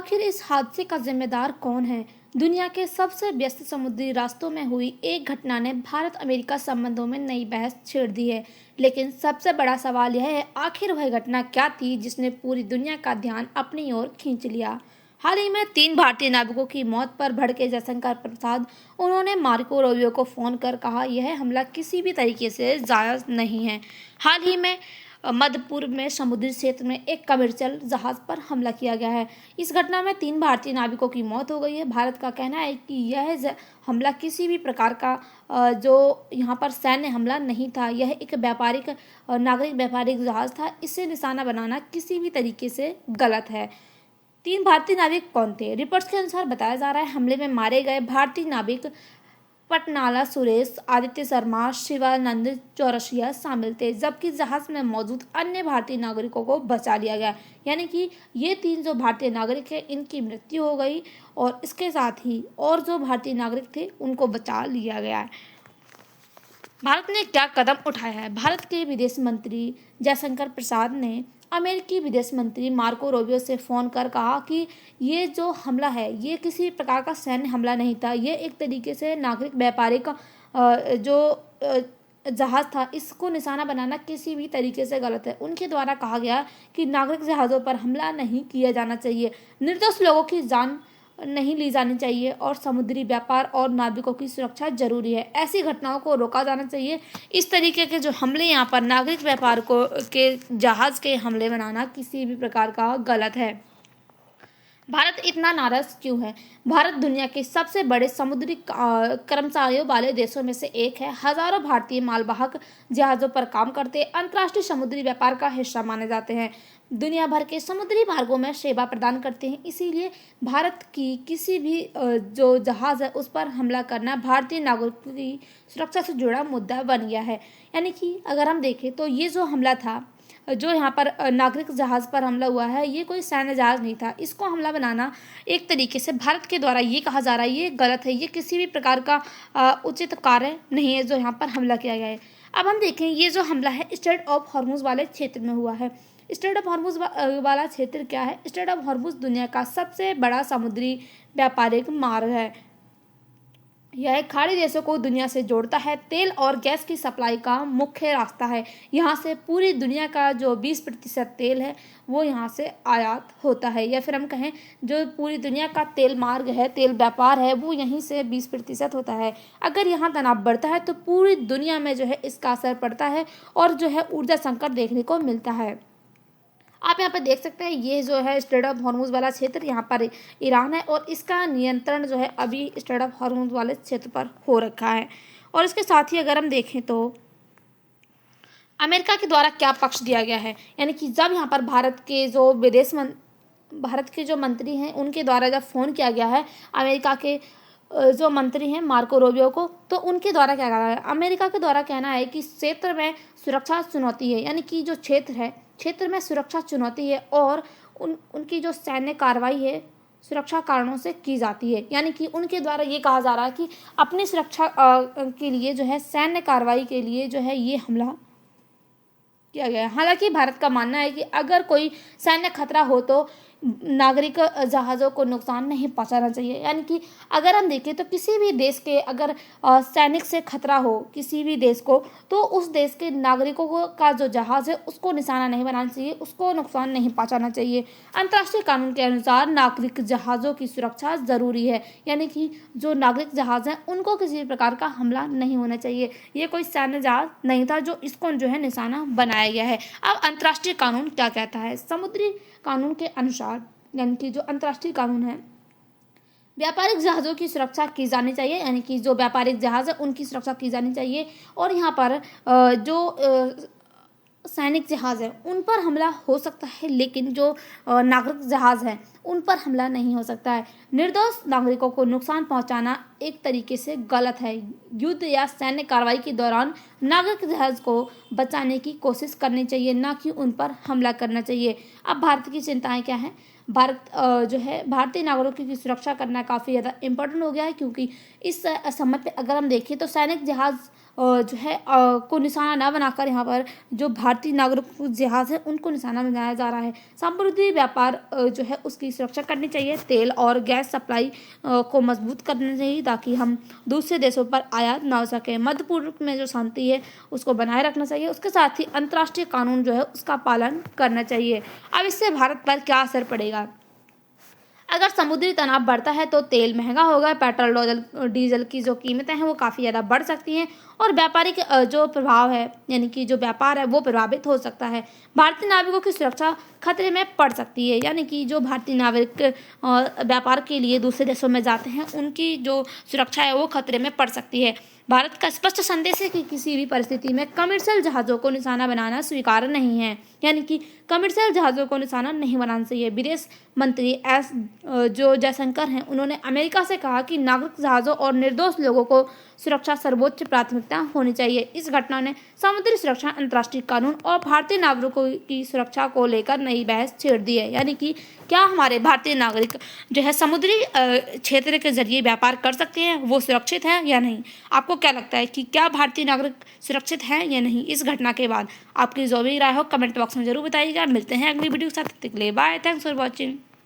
आखिर इस हादसे का जिम्मेदार कौन है? दुनिया के सबसे व्यस्त समुद्री रास्तों में हुई एक घटना ने भारत अमेरिका संबंधों में नई बहस छेड़ दी है। लेकिन सबसे बड़ा सवाल यह है, आखिर वह घटना क्या थी जिसने पूरी दुनिया का ध्यान अपनी ओर खींच लिया। हाल ही में 3 भारतीय नाविकों की मौत पर भड़के जयशंकर प्रसाद, उन्होंने मार्को रूबियो को फोन कर कहा यह हमला किसी भी तरीके से जायज नहीं है। हाल ही में मध्य पूर्व में समुद्री क्षेत्र में एक कमर्शियल जहाज पर हमला किया गया है। इस घटना में 3 भारतीय नाविकों की मौत हो गई है। भारत का कहना है कि यह हमला किसी भी प्रकार का जो यहाँ पर सैन्य हमला नहीं था। यह एक व्यापारिक नागरिक व्यापारिक जहाज था। इसे निशाना बनाना किसी भी तरीके से गलत है। 3 भारतीय नाविक कौन थे? रिपोर्ट्स के अनुसार बताया जा रहा है हमले में मारे गए भारतीय नाविक पटनाला सुरेश, आदित्य शर्मा, शिवानंद चौरसिया शामिल थे, जबकि जहाज में मौजूद अन्य भारतीय नागरिकों को बचा लिया गया। यानी कि ये 3 जो भारतीय नागरिक हैं इनकी मृत्यु हो गई और इसके साथ ही और जो भारतीय नागरिक थे उनको बचा लिया गया है। भारत ने क्या कदम उठाया है? भारत के विदेश मंत्री जयशंकर प्रसाद ने अमेरिकी विदेश मंत्री मार्को रूबियो से फ़ोन कर कहा कि ये जो हमला है ये किसी प्रकार का सैन्य हमला नहीं था। ये एक तरीके से नागरिक व्यापारिक जहाज़ था। इसको निशाना बनाना किसी भी तरीके से गलत है। उनके द्वारा कहा गया कि नागरिक जहाज़ों पर हमला नहीं किया जाना चाहिए, निर्दोष लोगों की जान नहीं ली जानी चाहिए और समुद्री व्यापार और नाविकों की सुरक्षा जरूरी है। ऐसी घटनाओं को रोका जाना चाहिए। इस तरीके के जो हमले यहाँ पर नागरिक व्यापार को के जहाज के हमले बनाना किसी भी प्रकार का गलत है। भारत इतना नाराज क्यों है? भारत दुनिया के सबसे बड़े समुद्री कर्मचारियों वाले देशों में से एक है। हजारों भारतीय मालवाहक जहाज़ों पर काम करते अंतर्राष्ट्रीय समुद्री व्यापार का हिस्सा माने जाते हैं। दुनिया भर के समुद्री मार्गों में सेवा प्रदान करते हैं। इसीलिए भारत की किसी भी जो जहाज़ है उस पर हमला करना भारतीय नागरिकों की सुरक्षा से जुड़ा मुद्दा बन गया है। यानी कि अगर हम देखें तो ये जो हमला था, जो यहाँ पर नागरिक जहाज़ पर हमला हुआ है, ये कोई सैन्य जहाज़ नहीं था। इसको हमला बनाना एक तरीके से भारत के द्वारा ये कहा जा रहा है ये गलत है। ये किसी भी प्रकार का उचित कार्य नहीं है जो यहाँ पर हमला किया गया है। अब हम देखें ये जो हमला है स्ट्रेट ऑफ हॉर्मुज वाले क्षेत्र में हुआ है। स्ट्रेट ऑफ हॉर्मुज वाला क्षेत्र क्या है? स्ट्रेट ऑफ हॉर्मुज दुनिया का सबसे बड़ा समुद्री व्यापारिक मार्ग है। यह खाड़ी देशों को दुनिया से जोड़ता है। तेल और गैस की सप्लाई का मुख्य रास्ता है। यहाँ से पूरी दुनिया का जो 20% तेल है वो यहाँ से आयात होता है, या फिर हम कहें जो पूरी दुनिया का तेल मार्ग है, तेल व्यापार है, वो यहीं से 20% होता है। अगर यहाँ तनाव बढ़ता है तो पूरी दुनिया में जो है इसका असर पड़ता है और जो है ऊर्जा संकट देखने को मिलता है। आप यहाँ पर देख सकते हैं ये जो है स्ट्रेट ऑफ हॉर्मुज वाला क्षेत्र, यहाँ पर ईरान है और इसका नियंत्रण जो है अभी स्ट्रेट ऑफ हॉर्मुज वाले क्षेत्र पर हो रखा है। और इसके साथ ही अगर हम देखें तो अमेरिका के द्वारा क्या पक्ष दिया गया है, यानी कि जब यहाँ पर भारत के जो मंत्री हैं उनके द्वारा जब फ़ोन किया गया है अमेरिका के जो मंत्री हैं मार्को रूबियो को, तो उनके द्वारा क्या कहा है? अमेरिका के द्वारा कहना है कि क्षेत्र में सुरक्षा चुनौती है, यानी कि जो क्षेत्र में सुरक्षा चुनौती है और उनकी जो सैन्य कार्रवाई है सुरक्षा कारणों से की जाती है। यानी कि उनके द्वारा ये कहा जा रहा है कि अपनी सुरक्षा के लिए जो है सैन्य कार्रवाई के लिए जो है ये हमला किया गया है। हालांकि भारत का मानना है कि अगर कोई सैन्य खतरा हो तो नागरिक जहाज़ों को नुकसान नहीं पहुंचाना चाहिए। यानी कि अगर हम देखें तो किसी भी देश के अगर सैनिक से खतरा हो किसी भी देश को, तो उस देश के नागरिकों का जो जहाज़ है उसको निशाना नहीं बनाना चाहिए, उसको नुकसान नहीं पहुंचाना चाहिए। अंतर्राष्ट्रीय कानून के अनुसार नागरिक जहाज़ों की सुरक्षा ज़रूरी है। यानी कि जो नागरिक जहाज़ हैं उनको किसी भी प्रकार का हमला नहीं होना चाहिए। ये कोई सैन्य जहाज़ नहीं था जो इसको जो है निशाना बनाया गया है। अब अंतर्राष्ट्रीय कानून क्या कहता है? समुद्री कानून के अनुसार, यानी कि जो अंतर्राष्ट्रीय कानून है, व्यापारिक जहाज़ों की सुरक्षा की जानी चाहिए। यानी कि जो व्यापारिक जहाज़ है उनकी सुरक्षा की जानी चाहिए और यहाँ पर जो सैनिक जहाज़ है उन पर हमला हो सकता है, लेकिन जो नागरिक जहाज़ है उन पर हमला नहीं हो सकता है। निर्दोष नागरिकों को नुकसान पहुंचाना एक तरीके से गलत है। युद्ध या सैन्य कार्रवाई के दौरान नागरिक जहाज़ को बचाने की कोशिश करनी चाहिए, ना कि उन पर हमला करना चाहिए। अब भारत की चिंताएं क्या हैं? भारत जो है भारतीय नागरिकों की सुरक्षा करना काफ़ी ज़्यादा इम्पोर्टेंट हो गया है, क्योंकि इस समय पे अगर हम देखें तो सैनिक जहाज़ जो है को निशाना ना बनाकर यहाँ पर जो भारतीय नागरिक जहाज़ है उनको निशाना बनाया जा रहा है। समुद्री व्यापार जो है उसकी सुरक्षा करनी चाहिए। तेल और गैस सप्लाई को मजबूत करना चाहिए ताकि हम दूसरे देशों पर आयात ना हो सके। मध्य पूर्व में जो शांति है उसको बनाए रखना चाहिए। उसके साथ ही अंतर्राष्ट्रीय कानून जो है उसका पालन करना चाहिए। अब इससे भारत पर क्या असर पड़ेगा? अगर समुद्री तनाव बढ़ता है तो तेल महंगा होगा, पेट्रोल डीजल की जो कीमतें हैं वो काफ़ी ज़्यादा बढ़ सकती हैं और व्यापारिक जो प्रभाव है यानी कि जो व्यापार है वो प्रभावित हो सकता है। भारतीय नागरिकों की सुरक्षा खतरे में पड़ सकती है, यानी कि जो भारतीय नागरिक व्यापार के लिए दूसरे देशों में जाते हैं उनकी जो सुरक्षा है वो खतरे में पड़ सकती है। भारत का स्पष्ट संदेश है कि किसी भी परिस्थिति में कमर्शियल जहाज़ों को निशाना बनाना स्वीकार्य नहीं है, यानी कि कमर्शियल जहाज़ों को निशाना नहीं बनाना चाहिए। विदेश मंत्री एस जो जयशंकर हैं उन्होंने अमेरिका से कहा कि नागरिक जहाज़ों और निर्दोष लोगों को सुरक्षा सर्वोच्च प्राथमिकता होनी चाहिए। इस घटना ने समुद्री सुरक्षा, अंतर्राष्ट्रीय कानून और भारतीय नागरिकों की सुरक्षा को लेकर नई बहस छेड़ दी है, यानी कि क्या हमारे भारतीय नागरिक जो है समुद्री क्षेत्र के जरिए व्यापार कर सकते हैं, वो सुरक्षित है या नहीं? आपको क्या लगता है कि क्या भारतीय नागरिक सुरक्षित हैं या नहीं? इस घटना के बाद आपकी जो भी राय हो कमेंट बॉक्स में जरूर बताइएगा। मिलते हैं अगली वीडियो के साथ, तब तक के लिए बाय, थैंक्स फॉर वॉचिंग।